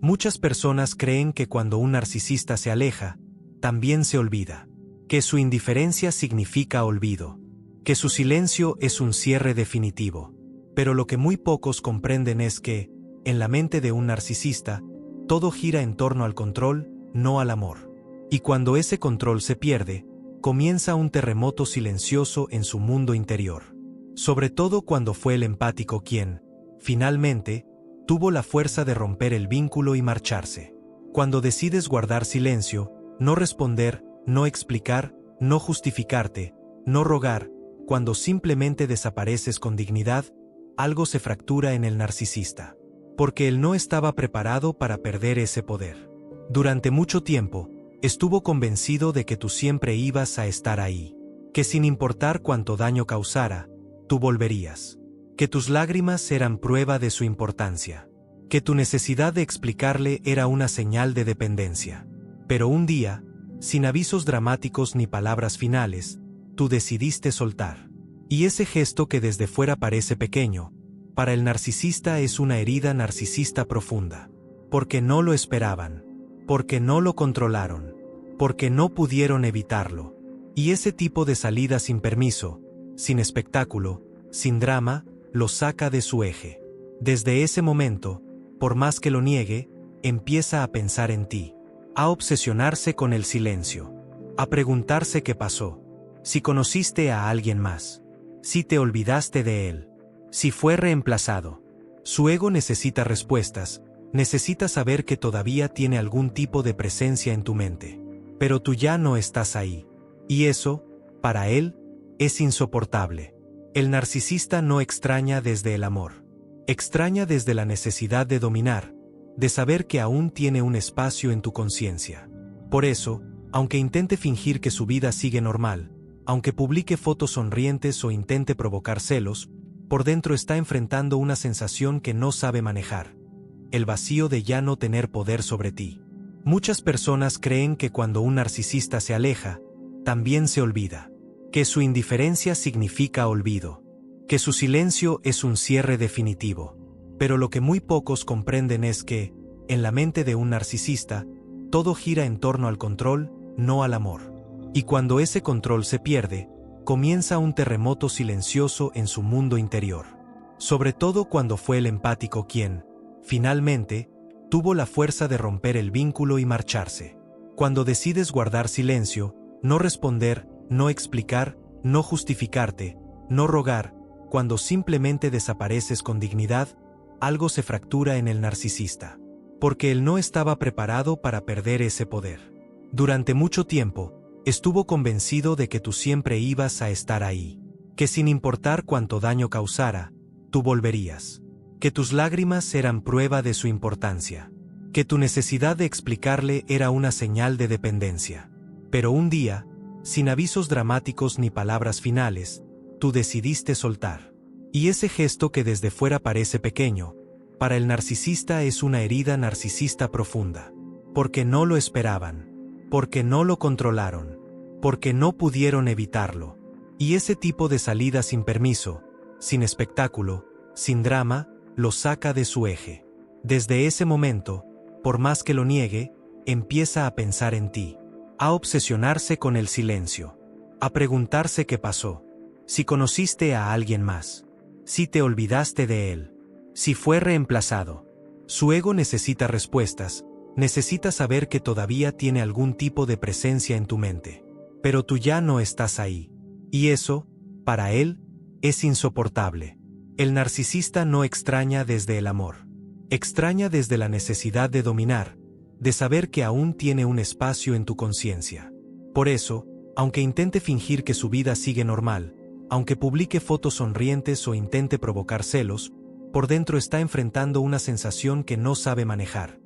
Muchas personas creen que cuando un narcisista se aleja, también se olvida, que su indiferencia significa olvido, que su silencio es un cierre definitivo. Pero lo que muy pocos comprenden es que, en la mente de un narcisista, todo gira en torno al control, no al amor. Y cuando ese control se pierde, comienza un terremoto silencioso en su mundo interior. Sobre todo cuando fue el empático quien, finalmente, tuvo la fuerza de romper el vínculo y marcharse. Cuando decides guardar silencio, no responder, no explicar, no justificarte, no rogar, cuando simplemente desapareces con dignidad, algo se fractura en el narcisista. Porque él no estaba preparado para perder ese poder. Durante mucho tiempo, estuvo convencido de que tú siempre ibas a estar ahí. Que sin importar cuánto daño causara, tú volverías. Que tus lágrimas eran prueba de su importancia. Que tu necesidad de explicarle era una señal de dependencia. Pero un día, sin avisos dramáticos ni palabras finales, tú decidiste soltar. Y ese gesto que desde fuera parece pequeño, para el narcisista es una herida narcisista profunda. Porque no lo esperaban. Porque no lo controlaron. Porque no pudieron evitarlo. Y ese tipo de salida sin permiso, sin espectáculo, sin drama, lo saca de su eje. Desde ese momento, por más que lo niegue, empieza a pensar en ti. A obsesionarse con el silencio. A preguntarse qué pasó. Si conociste a alguien más. Si te olvidaste de él. Si fue reemplazado. Su ego necesita respuestas, necesita saber que todavía tiene algún tipo de presencia en tu mente. Pero tú ya no estás ahí. Y eso, para él, es insoportable. El narcisista no extraña desde el amor. Extraña desde la necesidad de dominar, de saber que aún tiene un espacio en tu conciencia. Por eso, aunque intente fingir que su vida sigue normal, aunque publique fotos sonrientes o intente provocar celos, por dentro está enfrentando una sensación que no sabe manejar. El vacío de ya no tener poder sobre ti. Muchas personas creen que cuando un narcisista se aleja, también se olvida. Que su indiferencia significa olvido. Que su silencio es un cierre definitivo. Pero lo que muy pocos comprenden es que, en la mente de un narcisista, todo gira en torno al control, no al amor. Y cuando ese control se pierde, comienza un terremoto silencioso en su mundo interior. Sobre todo cuando fue el empático quien, finalmente, tuvo la fuerza de romper el vínculo y marcharse. Cuando decides guardar silencio, no responder, no explicar, no justificarte, no rogar, cuando simplemente desapareces con dignidad, algo se fractura en el narcisista. Porque él no estaba preparado para perder ese poder. Durante mucho tiempo, estuvo convencido de que tú siempre ibas a estar ahí. Que sin importar cuánto daño causara, tú volverías. Que tus lágrimas eran prueba de su importancia. Que tu necesidad de explicarle era una señal de dependencia. Pero un día, sin avisos dramáticos ni palabras finales, tú decidiste soltar. Y ese gesto que desde fuera parece pequeño, para el narcisista es una herida narcisista profunda. Porque no lo esperaban. Porque no lo controlaron. Porque no pudieron evitarlo. Y ese tipo de salida sin permiso, sin espectáculo, sin drama, lo saca de su eje. Desde ese momento, por más que lo niegue, empieza a pensar en ti. A obsesionarse con el silencio. A preguntarse qué pasó. Si conociste a alguien más. Si te olvidaste de él. Si fue reemplazado. Su ego necesita respuestas, necesita saber que todavía tiene algún tipo de presencia en tu mente. Pero tú ya no estás ahí. Y eso, para él, es insoportable. El narcisista no extraña desde el amor. Extraña desde la necesidad de dominar, de saber que aún tiene un espacio en tu conciencia. Por eso, aunque intente fingir que su vida sigue normal, aunque publique fotos sonrientes o intente provocar celos, por dentro está enfrentando una sensación que no sabe manejar.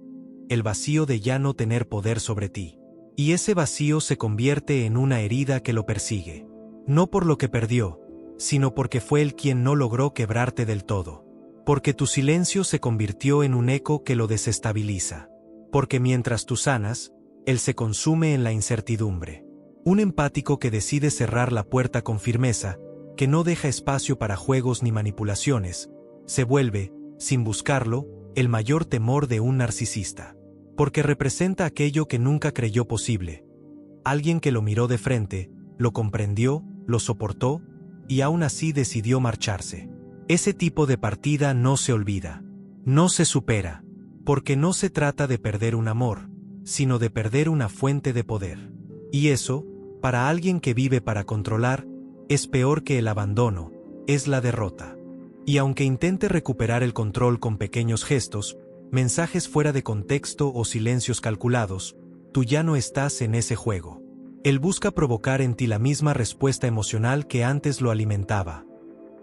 El vacío de ya no tener poder sobre ti. Y ese vacío se convierte en una herida que lo persigue. No por lo que perdió, sino porque fue él quien no logró quebrarte del todo. Porque tu silencio se convirtió en un eco que lo desestabiliza. Porque mientras tú sanas, él se consume en la incertidumbre. Un empático que decide cerrar la puerta con firmeza, que no deja espacio para juegos ni manipulaciones, se vuelve, sin buscarlo, el mayor temor de un narcisista. Porque representa aquello que nunca creyó posible. Alguien que lo miró de frente, lo comprendió, lo soportó, y aún así decidió marcharse. Ese tipo de partida no se olvida. No se supera. Porque no se trata de perder un amor, sino de perder una fuente de poder. Y eso, para alguien que vive para controlar, es peor que el abandono, es la derrota. Y aunque intente recuperar el control con pequeños gestos, mensajes fuera de contexto o silencios calculados, tú ya no estás en ese juego. Él busca provocar en ti la misma respuesta emocional que antes lo alimentaba.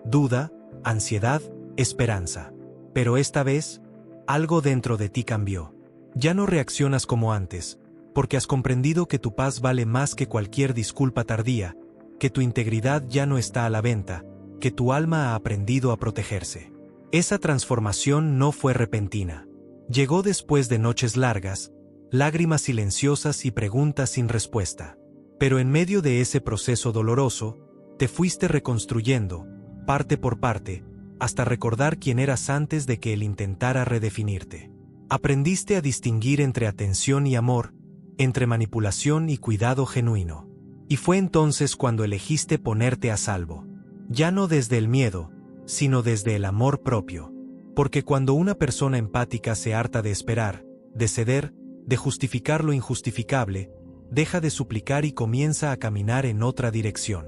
Duda, ansiedad, esperanza. Pero esta vez, algo dentro de ti cambió. Ya no reaccionas como antes, porque has comprendido que tu paz vale más que cualquier disculpa tardía, que tu integridad ya no está a la venta, que tu alma ha aprendido a protegerse. Esa transformación no fue repentina. Llegó después de noches largas, lágrimas silenciosas y preguntas sin respuesta. Pero en medio de ese proceso doloroso, te fuiste reconstruyendo, parte por parte, hasta recordar quién eras antes de que él intentara redefinirte. Aprendiste a distinguir entre atención y amor, entre manipulación y cuidado genuino. Y fue entonces cuando elegiste ponerte a salvo. Ya no desde el miedo, sino desde el amor propio. Porque cuando una persona empática se harta de esperar, de ceder, de justificar lo injustificable, deja de suplicar y comienza a caminar en otra dirección.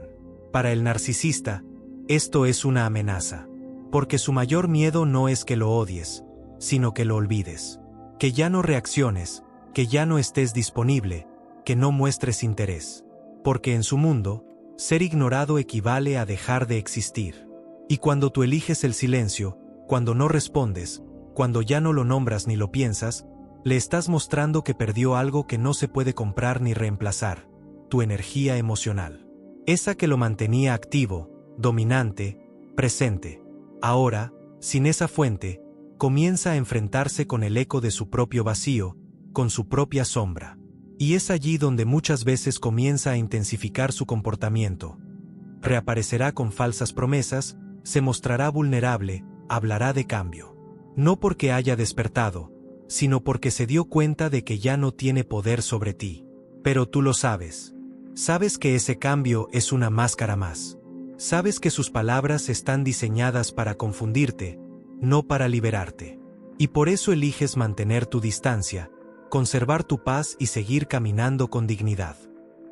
Para el narcisista, esto es una amenaza. Porque su mayor miedo no es que lo odies, sino que lo olvides. Que ya no reacciones, que ya no estés disponible, que no muestres interés. Porque en su mundo, ser ignorado equivale a dejar de existir. Y cuando tú eliges el silencio, cuando no respondes, cuando ya no lo nombras ni lo piensas, le estás mostrando que perdió algo que no se puede comprar ni reemplazar, tu energía emocional. Esa que lo mantenía activo, dominante, presente. Ahora, sin esa fuente, comienza a enfrentarse con el eco de su propio vacío, con su propia sombra. Y es allí donde muchas veces comienza a intensificar su comportamiento. Reaparecerá con falsas promesas, se mostrará vulnerable, hablará de cambio. No porque haya despertado, sino porque se dio cuenta de que ya no tiene poder sobre ti. Pero tú lo sabes. Sabes que ese cambio es una máscara más. Sabes que sus palabras están diseñadas para confundirte, no para liberarte. Y por eso eliges mantener tu distancia, conservar tu paz y seguir caminando con dignidad.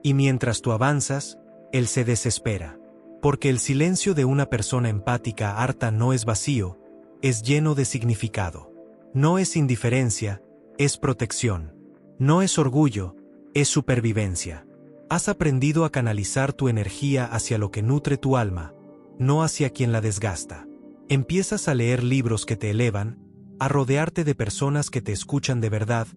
Y mientras tú avanzas, él se desespera. Porque el silencio de una persona empática harta no es vacío, es lleno de significado. No es indiferencia, es protección. No es orgullo, es supervivencia. Has aprendido a canalizar tu energía hacia lo que nutre tu alma, no hacia quien la desgasta. Empiezas a leer libros que te elevan, a rodearte de personas que te escuchan de verdad,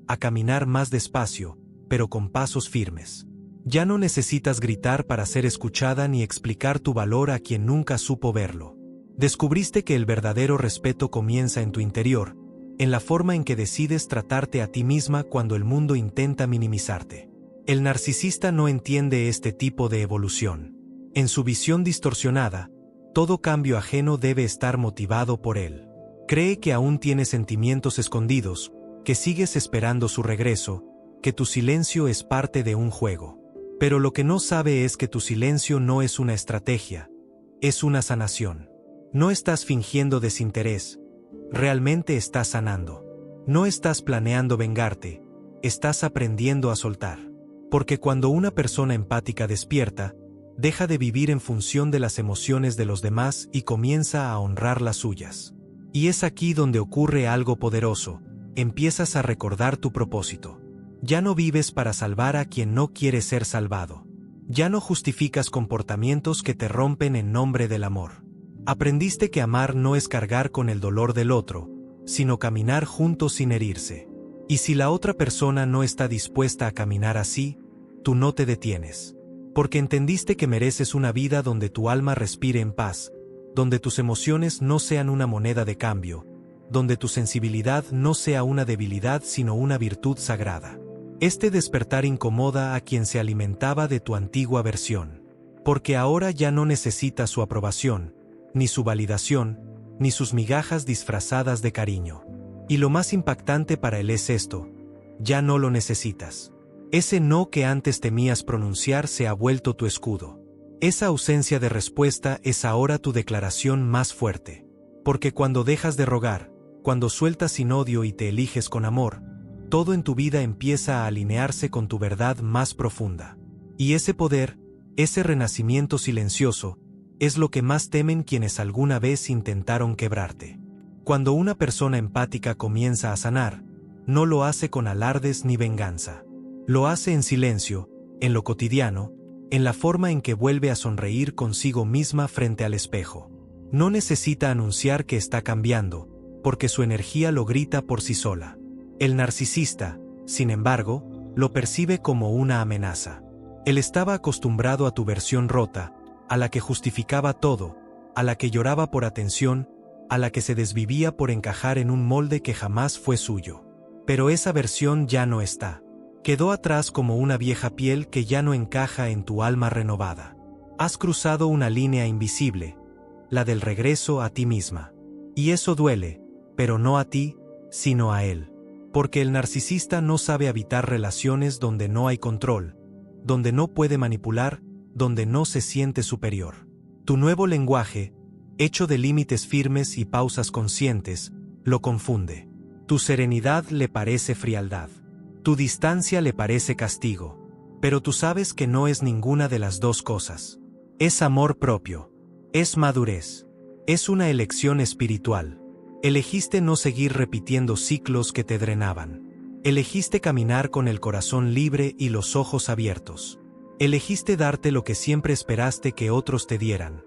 a caminar más despacio, pero con pasos firmes. Ya no necesitas gritar para ser escuchada ni explicar tu valor a quien nunca supo verlo. Descubriste que el verdadero respeto comienza en tu interior, en la forma en que decides tratarte a ti misma cuando el mundo intenta minimizarte. El narcisista no entiende este tipo de evolución. En su visión distorsionada, todo cambio ajeno debe estar motivado por él. Cree que aún tiene sentimientos escondidos, que sigues esperando su regreso, que tu silencio es parte de un juego. Pero lo que no sabe es que tu silencio no es una estrategia, es una sanación. No estás fingiendo desinterés, realmente estás sanando. No estás planeando vengarte, estás aprendiendo a soltar. Porque cuando una persona empática despierta, deja de vivir en función de las emociones de los demás y comienza a honrar las suyas. Y es aquí donde ocurre algo poderoso, empiezas a recordar tu propósito. Ya no vives para salvar a quien no quiere ser salvado. Ya no justificas comportamientos que te rompen en nombre del amor. Aprendiste que amar no es cargar con el dolor del otro, sino caminar juntos sin herirse. Y si la otra persona no está dispuesta a caminar así, tú no te detienes. Porque entendiste que mereces una vida donde tu alma respire en paz, donde tus emociones no sean una moneda de cambio, donde tu sensibilidad no sea una debilidad sino una virtud sagrada. Este despertar incomoda a quien se alimentaba de tu antigua versión. Porque ahora ya no necesita su aprobación, ni su validación, ni sus migajas disfrazadas de cariño. Y lo más impactante para él es esto: ya no lo necesitas. Ese no que antes temías pronunciar se ha vuelto tu escudo. Esa ausencia de respuesta es ahora tu declaración más fuerte. Porque cuando dejas de rogar, cuando sueltas sin odio y te eliges con amor, todo en tu vida empieza a alinearse con tu verdad más profunda. Y ese poder, ese renacimiento silencioso, es lo que más temen quienes alguna vez intentaron quebrarte. Cuando una persona empática comienza a sanar, no lo hace con alardes ni venganza. Lo hace en silencio, en lo cotidiano, en la forma en que vuelve a sonreír consigo misma frente al espejo. No necesita anunciar que está cambiando, porque su energía lo grita por sí sola. El narcisista, sin embargo, lo percibe como una amenaza. Él estaba acostumbrado a tu versión rota, a la que justificaba todo, a la que lloraba por atención, a la que se desvivía por encajar en un molde que jamás fue suyo. Pero esa versión ya no está. Quedó atrás como una vieja piel que ya no encaja en tu alma renovada. Has cruzado una línea invisible, la del regreso a ti misma. Y eso duele, pero no a ti, sino a él. Porque el narcisista no sabe habitar relaciones donde no hay control, donde no puede manipular, donde no se siente superior. Tu nuevo lenguaje, hecho de límites firmes y pausas conscientes, lo confunde. Tu serenidad le parece frialdad. Tu distancia le parece castigo. Pero tú sabes que no es ninguna de las dos cosas. Es amor propio. Es madurez. Es una elección espiritual. Elegiste no seguir repitiendo ciclos que te drenaban. Elegiste caminar con el corazón libre y los ojos abiertos. Elegiste darte lo que siempre esperaste que otros te dieran: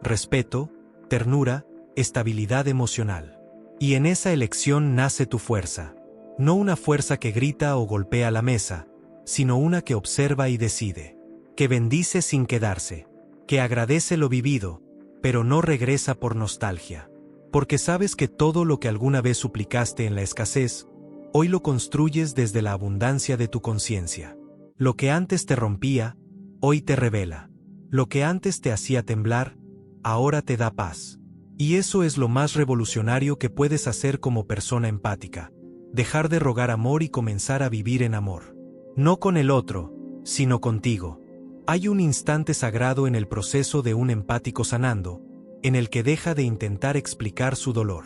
respeto, ternura, estabilidad emocional. Y en esa elección nace tu fuerza. No una fuerza que grita o golpea la mesa, sino una que observa y decide. Que bendice sin quedarse. Que agradece lo vivido, pero no regresa por nostalgia. Porque sabes que todo lo que alguna vez suplicaste en la escasez, hoy lo construyes desde la abundancia de tu conciencia. Lo que antes te rompía, hoy te revela. Lo que antes te hacía temblar, ahora te da paz. Y eso es lo más revolucionario que puedes hacer como persona empática. Dejar de rogar amor y comenzar a vivir en amor. No con el otro, sino contigo. Hay un instante sagrado en el proceso de un empático sanando, en el que deja de intentar explicar su dolor.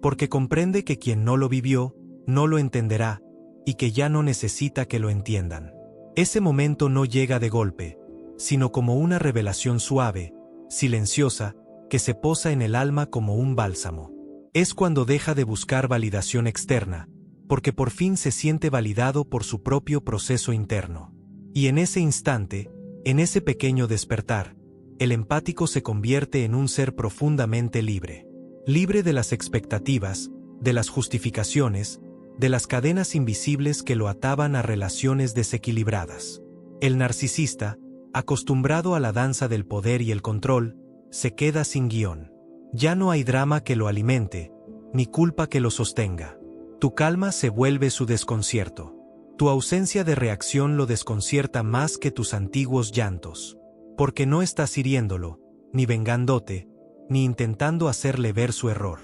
Porque comprende que quien no lo vivió, no lo entenderá, y que ya no necesita que lo entiendan. Ese momento no llega de golpe, sino como una revelación suave, silenciosa, que se posa en el alma como un bálsamo. Es cuando deja de buscar validación externa, porque por fin se siente validado por su propio proceso interno. Y en ese instante, en ese pequeño despertar, el empático se convierte en un ser profundamente libre. Libre de las expectativas, de las justificaciones, de las cadenas invisibles que lo ataban a relaciones desequilibradas. El narcisista, acostumbrado a la danza del poder y el control, se queda sin guión. Ya no hay drama que lo alimente, ni culpa que lo sostenga. Tu calma se vuelve su desconcierto. Tu ausencia de reacción lo desconcierta más que tus antiguos llantos. Porque no estás hiriéndolo, ni vengándote, ni intentando hacerle ver su error.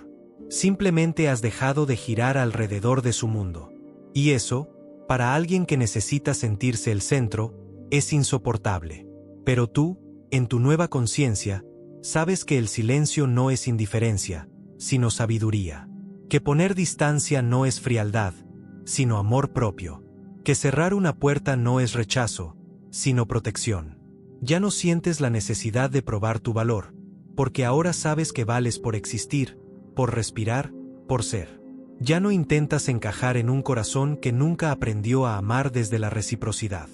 Simplemente has dejado de girar alrededor de su mundo. Y eso, para alguien que necesita sentirse el centro, es insoportable. Pero tú, en tu nueva conciencia, sabes que el silencio no es indiferencia, sino sabiduría. Que poner distancia no es frialdad, sino amor propio. Que cerrar una puerta no es rechazo, sino protección. Ya no sientes la necesidad de probar tu valor, porque ahora sabes que vales por existir, por respirar, por ser. Ya no intentas encajar en un corazón que nunca aprendió a amar desde la reciprocidad.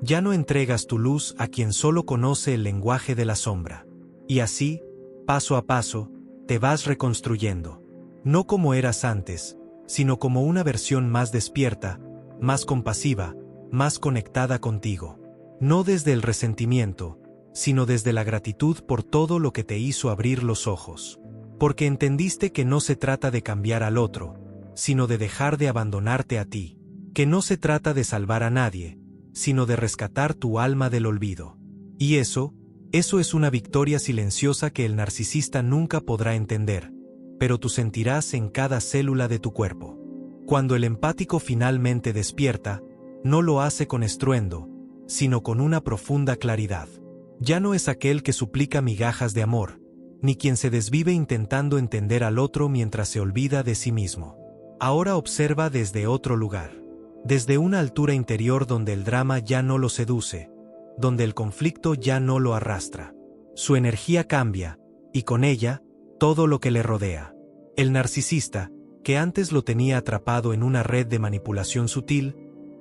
Ya no entregas tu luz a quien solo conoce el lenguaje de la sombra. Y así, paso a paso, te vas reconstruyendo. No como eras antes, sino como una versión más despierta, más compasiva, más conectada contigo. No desde el resentimiento, sino desde la gratitud por todo lo que te hizo abrir los ojos. Porque entendiste que no se trata de cambiar al otro, sino de dejar de abandonarte a ti. Que no se trata de salvar a nadie, sino de rescatar tu alma del olvido. Y eso es una victoria silenciosa que el narcisista nunca podrá entender, pero tú sentirás en cada célula de tu cuerpo. Cuando el empático finalmente despierta, no lo hace con estruendo, sino con una profunda claridad. Ya no es aquel que suplica migajas de amor, ni quien se desvive intentando entender al otro mientras se olvida de sí mismo. Ahora observa desde otro lugar, desde una altura interior donde el drama ya no lo seduce, donde el conflicto ya no lo arrastra. Su energía cambia, y con ella, todo lo que le rodea. El narcisista, que antes lo tenía atrapado en una red de manipulación sutil,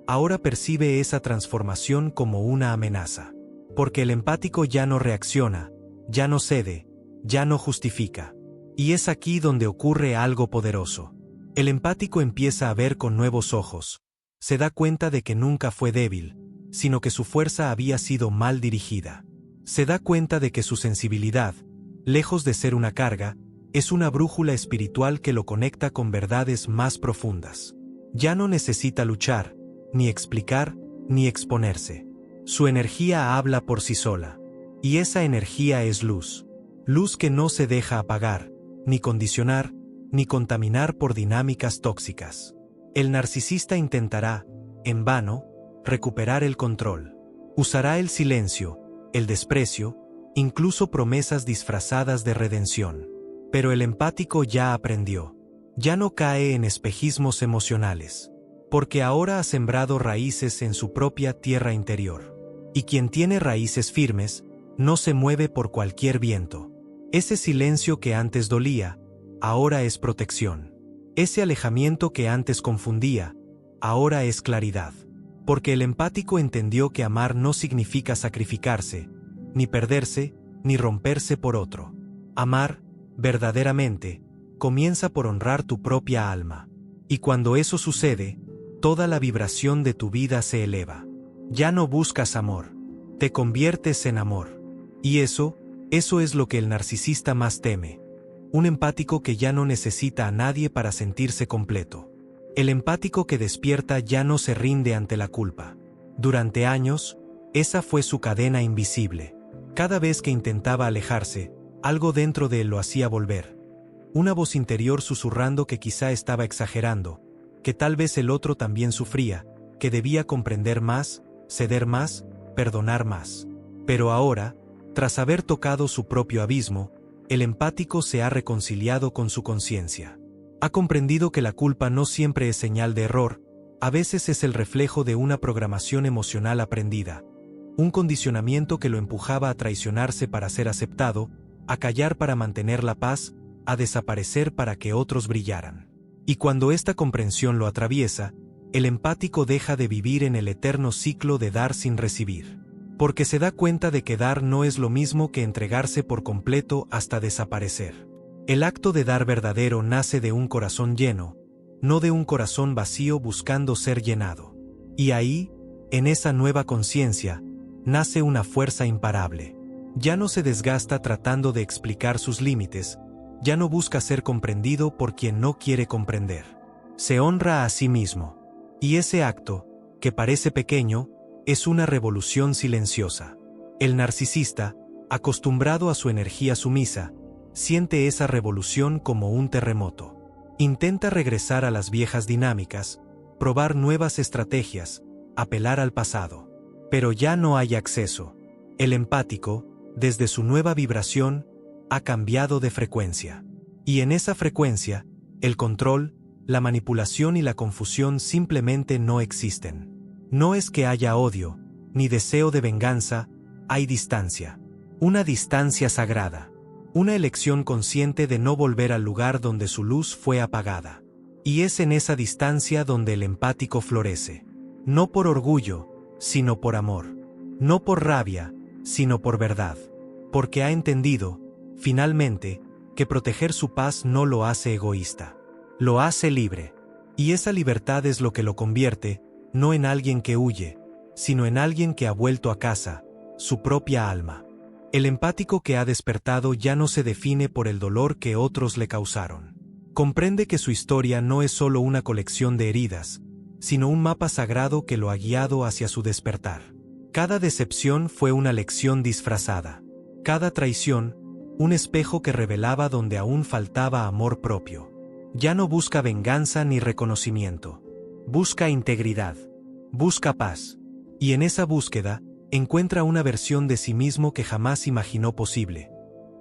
ahora percibe esa transformación como una amenaza. Porque el empático ya no reacciona, ya no cede, ya no justifica. Y es aquí donde ocurre algo poderoso. El empático empieza a ver con nuevos ojos. Se da cuenta de que nunca fue débil, sino que su fuerza había sido mal dirigida. Se da cuenta de que su sensibilidad, lejos de ser una carga, es una brújula espiritual que lo conecta con verdades más profundas. Ya no necesita luchar, ni explicar, ni exponerse. Su energía habla por sí sola. Y esa energía es luz. Luz que no se deja apagar, ni condicionar, ni contaminar por dinámicas tóxicas. El narcisista intentará, en vano, recuperar el control. Usará el silencio, el desprecio, incluso promesas disfrazadas de redención. Pero el empático ya aprendió. Ya no cae en espejismos emocionales. Porque ahora ha sembrado raíces en su propia tierra interior. Y quien tiene raíces firmes, no se mueve por cualquier viento. Ese silencio que antes dolía, ahora es protección. Ese alejamiento que antes confundía, ahora es claridad. Porque el empático entendió que amar no significa sacrificarse, ni perderse, ni romperse por otro. Amar, verdaderamente, comienza por honrar tu propia alma. Y cuando eso sucede, toda la vibración de tu vida se eleva. Ya no buscas amor, te conviertes en amor. Y eso es lo que el narcisista más teme. Un empático que ya no necesita a nadie para sentirse completo. El empático que despierta ya no se rinde ante la culpa. Durante años, esa fue su cadena invisible. Cada vez que intentaba alejarse, algo dentro de él lo hacía volver. Una voz interior susurrando que quizá estaba exagerando, que tal vez el otro también sufría, que debía comprender más, ceder más, perdonar más. Pero ahora, tras haber tocado su propio abismo, el empático se ha reconciliado con su conciencia. Ha comprendido que la culpa no siempre es señal de error, a veces es el reflejo de una programación emocional aprendida. Un condicionamiento que lo empujaba a traicionarse para ser aceptado, a callar para mantener la paz, a desaparecer para que otros brillaran. Y cuando esta comprensión lo atraviesa, el empático deja de vivir en el eterno ciclo de dar sin recibir. Porque se da cuenta de que dar no es lo mismo que entregarse por completo hasta desaparecer. El acto de dar verdadero nace de un corazón lleno, no de un corazón vacío buscando ser llenado. Y ahí, en esa nueva conciencia, nace una fuerza imparable. Ya no se desgasta tratando de explicar sus límites, ya no busca ser comprendido por quien no quiere comprender. Se honra a sí mismo. Y ese acto, que parece pequeño, es una revolución silenciosa. El narcisista, acostumbrado a su energía sumisa, siente esa revolución como un terremoto. Intenta regresar a las viejas dinámicas, probar nuevas estrategias, apelar al pasado. Pero ya no hay acceso. El empático, desde su nueva vibración, ha cambiado de frecuencia. Y en esa frecuencia, el control, la manipulación y la confusión simplemente no existen. No es que haya odio, ni deseo de venganza, hay distancia. Una distancia sagrada. Una elección consciente de no volver al lugar donde su luz fue apagada. Y es en esa distancia donde el empático florece. No por orgullo, sino por amor. No por rabia, sino por verdad. Porque ha entendido, finalmente, que proteger su paz no lo hace egoísta. Lo hace libre. Y esa libertad es lo que lo convierte, no en alguien que huye, sino en alguien que ha vuelto a casa, su propia alma. El empático que ha despertado ya no se define por el dolor que otros le causaron. Comprende que su historia no es solo una colección de heridas, sino un mapa sagrado que lo ha guiado hacia su despertar. Cada decepción fue una lección disfrazada. Cada traición, un espejo que revelaba donde aún faltaba amor propio. Ya no busca venganza ni reconocimiento. Busca integridad. Busca paz. Y en esa búsqueda, encuentra una versión de sí mismo que jamás imaginó posible.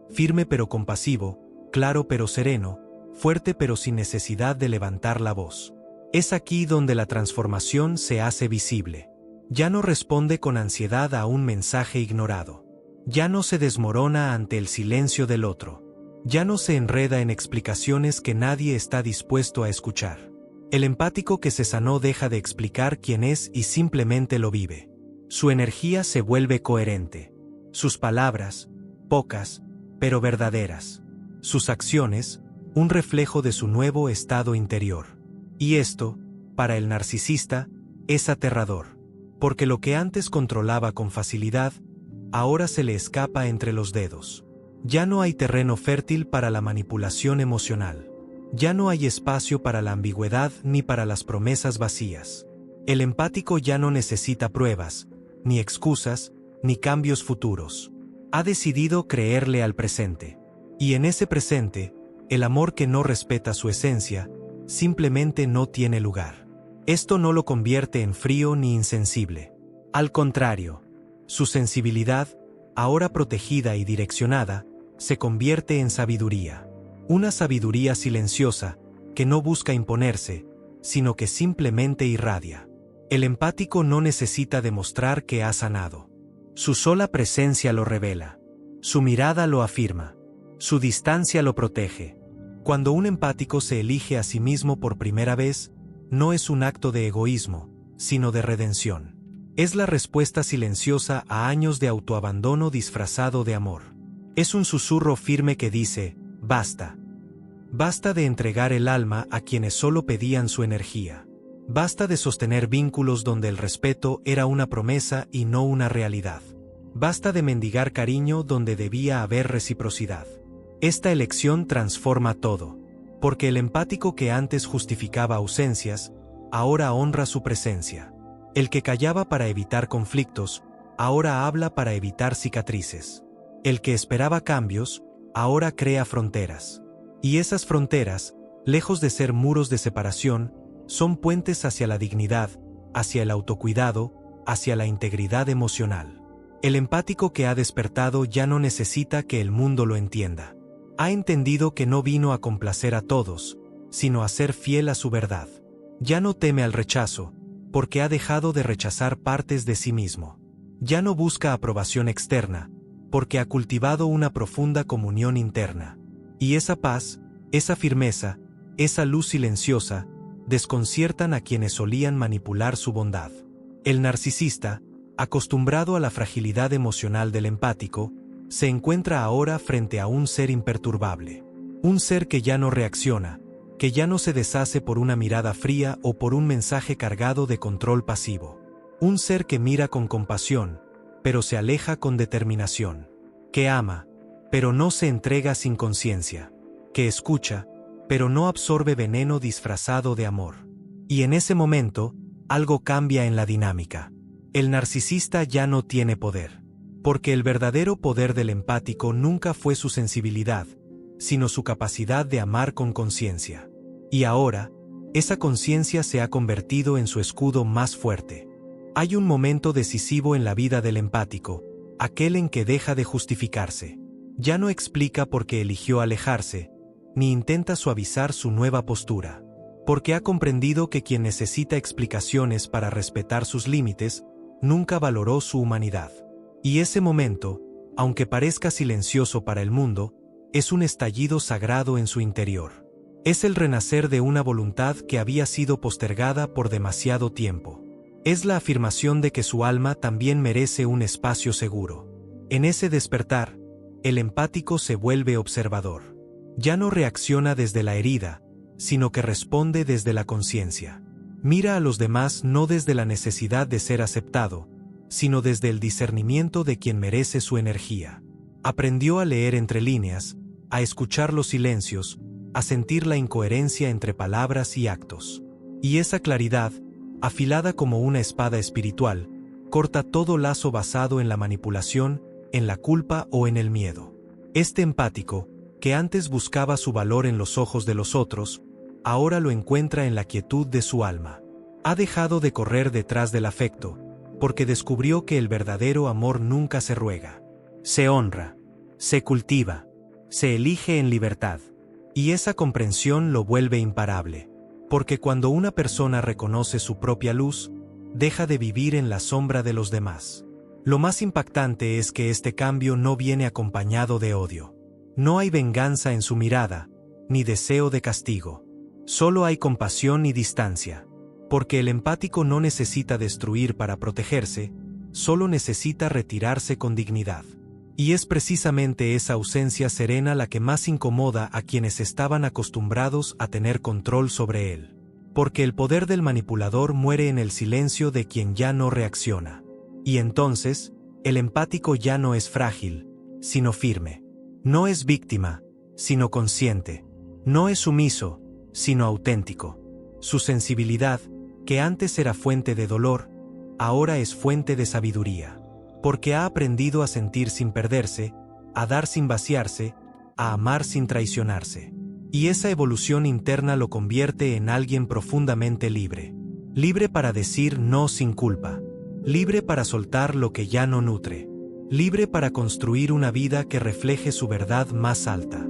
Firme pero compasivo, claro pero sereno, fuerte pero sin necesidad de levantar la voz. Es aquí donde la transformación se hace visible. Ya no responde con ansiedad a un mensaje ignorado. Ya no se desmorona ante el silencio del otro. Ya no se enreda en explicaciones que nadie está dispuesto a escuchar. El empático que se sanó deja de explicar quién es y simplemente lo vive. Su energía se vuelve coherente. Sus palabras, pocas, pero verdaderas. Sus acciones, un reflejo de su nuevo estado interior. Y esto, para el narcisista, es aterrador. Porque lo que antes controlaba con facilidad, ahora se le escapa entre los dedos. Ya no hay terreno fértil para la manipulación emocional. Ya no hay espacio para la ambigüedad ni para las promesas vacías. El empático ya no necesita pruebas, ni excusas, ni cambios futuros. Ha decidido creerle al presente. Y en ese presente, el amor que no respeta su esencia, simplemente no tiene lugar. Esto no lo convierte en frío ni insensible. Al contrario, su sensibilidad, ahora protegida y direccionada, se convierte en sabiduría. Una sabiduría silenciosa, que no busca imponerse, sino que simplemente irradia. El empático no necesita demostrar que ha sanado. Su sola presencia lo revela. Su mirada lo afirma. Su distancia lo protege. Cuando un empático se elige a sí mismo por primera vez, no es un acto de egoísmo, sino de redención. Es la respuesta silenciosa a años de autoabandono disfrazado de amor. Es un susurro firme que dice, basta. Basta de entregar el alma a quienes solo pedían su energía. Basta de sostener vínculos donde el respeto era una promesa y no una realidad. Basta de mendigar cariño donde debía haber reciprocidad. Esta elección transforma todo, porque el empático que antes justificaba ausencias, ahora honra su presencia. El que callaba para evitar conflictos, ahora habla para evitar cicatrices. El que esperaba cambios, ahora crea fronteras. Y esas fronteras, lejos de ser muros de separación, son puentes hacia la dignidad, hacia el autocuidado, hacia la integridad emocional. El empático que ha despertado ya no necesita que el mundo lo entienda. Ha entendido que no vino a complacer a todos, sino a ser fiel a su verdad. Ya no teme al rechazo, porque ha dejado de rechazar partes de sí mismo. Ya no busca aprobación externa, porque ha cultivado una profunda comunión interna. Y esa paz, esa firmeza, esa luz silenciosa, desconciertan a quienes solían manipular su bondad. El narcisista, acostumbrado a la fragilidad emocional del empático, se encuentra ahora frente a un ser imperturbable. Un ser que ya no reacciona, que ya no se deshace por una mirada fría o por un mensaje cargado de control pasivo. Un ser que mira con compasión, pero se aleja con determinación. Que ama, pero no se entrega sin conciencia. Que escucha, pero no absorbe veneno disfrazado de amor. Y en ese momento, algo cambia en la dinámica. El narcisista ya no tiene poder. Porque el verdadero poder del empático nunca fue su sensibilidad, sino su capacidad de amar con conciencia. Y ahora, esa conciencia se ha convertido en su escudo más fuerte. Hay un momento decisivo en la vida del empático, aquel en que deja de justificarse. Ya no explica por qué eligió alejarse, ni intenta suavizar su nueva postura. Porque ha comprendido que quien necesita explicaciones para respetar sus límites, nunca valoró su humanidad. Y ese momento, aunque parezca silencioso para el mundo, es un estallido sagrado en su interior. Es el renacer de una voluntad que había sido postergada por demasiado tiempo. Es la afirmación de que su alma también merece un espacio seguro. En ese despertar, el empático se vuelve observador. Ya no reacciona desde la herida, sino que responde desde la conciencia. Mira a los demás no desde la necesidad de ser aceptado, sino desde el discernimiento de quien merece su energía. Aprendió a leer entre líneas, a escuchar los silencios, a sentir la incoherencia entre palabras y actos. Y esa claridad, afilada como una espada espiritual, corta todo lazo basado en la manipulación, en la culpa o en el miedo. Este empático, que antes buscaba su valor en los ojos de los otros, ahora lo encuentra en la quietud de su alma. Ha dejado de correr detrás del afecto, porque descubrió que el verdadero amor nunca se ruega. Se honra, se cultiva, se elige en libertad. Y esa comprensión lo vuelve imparable. Porque cuando una persona reconoce su propia luz, deja de vivir en la sombra de los demás. Lo más impactante es que este cambio no viene acompañado de odio. No hay venganza en su mirada, ni deseo de castigo. Solo hay compasión y distancia. Porque el empático no necesita destruir para protegerse, solo necesita retirarse con dignidad. Y es precisamente esa ausencia serena la que más incomoda a quienes estaban acostumbrados a tener control sobre él. Porque el poder del manipulador muere en el silencio de quien ya no reacciona. Y entonces, el empático ya no es frágil, sino firme. No es víctima, sino consciente. No es sumiso, sino auténtico. Su sensibilidad, que antes era fuente de dolor, ahora es fuente de sabiduría. Porque ha aprendido a sentir sin perderse, a dar sin vaciarse, a amar sin traicionarse. Y esa evolución interna lo convierte en alguien profundamente libre. Libre para decir no sin culpa. Libre para soltar lo que ya no nutre. Libre para construir una vida que refleje su verdad más alta.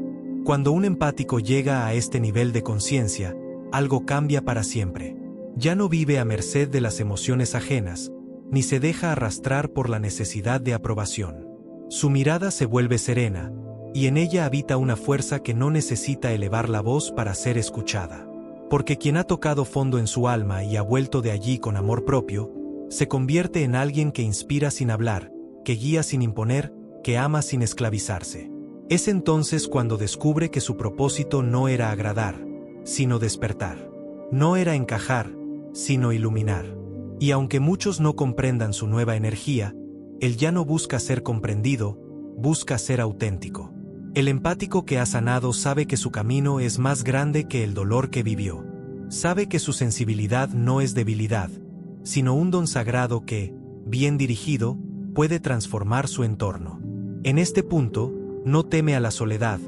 Cuando un empático llega a este nivel de conciencia, algo cambia para siempre. Ya no vive a merced de las emociones ajenas, ni se deja arrastrar por la necesidad de aprobación. Su mirada se vuelve serena, y en ella habita una fuerza que no necesita elevar la voz para ser escuchada. Porque quien ha tocado fondo en su alma y ha vuelto de allí con amor propio, se convierte en alguien que inspira sin hablar, que guía sin imponer, que ama sin esclavizarse. Es entonces cuando descubre que su propósito no era agradar, sino despertar. No era encajar, sino iluminar. Y aunque muchos no comprendan su nueva energía, él ya no busca ser comprendido, busca ser auténtico. El empático que ha sanado sabe que su camino es más grande que el dolor que vivió. Sabe que su sensibilidad no es debilidad, sino un don sagrado que, bien dirigido, puede transformar su entorno. En este punto, no teme a la soledad,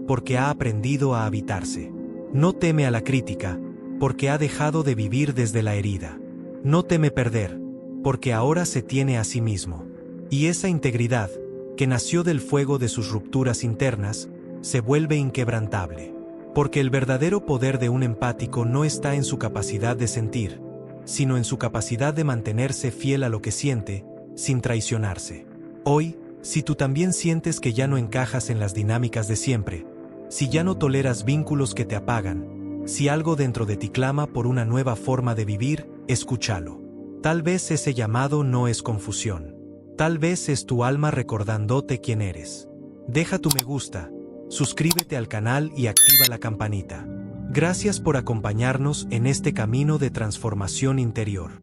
porque ha aprendido a habitarse. No teme a la crítica, porque ha dejado de vivir desde la herida. No teme perder, porque ahora se tiene a sí mismo. Y esa integridad, que nació del fuego de sus rupturas internas, se vuelve inquebrantable. Porque el verdadero poder de un empático no está en su capacidad de sentir, sino en su capacidad de mantenerse fiel a lo que siente, sin traicionarse. Hoy, si tú también sientes que ya no encajas en las dinámicas de siempre, si ya no toleras vínculos que te apagan, si algo dentro de ti clama por una nueva forma de vivir, escúchalo. Tal vez ese llamado no es confusión. Tal vez es tu alma recordándote quién eres. Deja tu me gusta, suscríbete al canal y activa la campanita. Gracias por acompañarnos en este camino de transformación interior.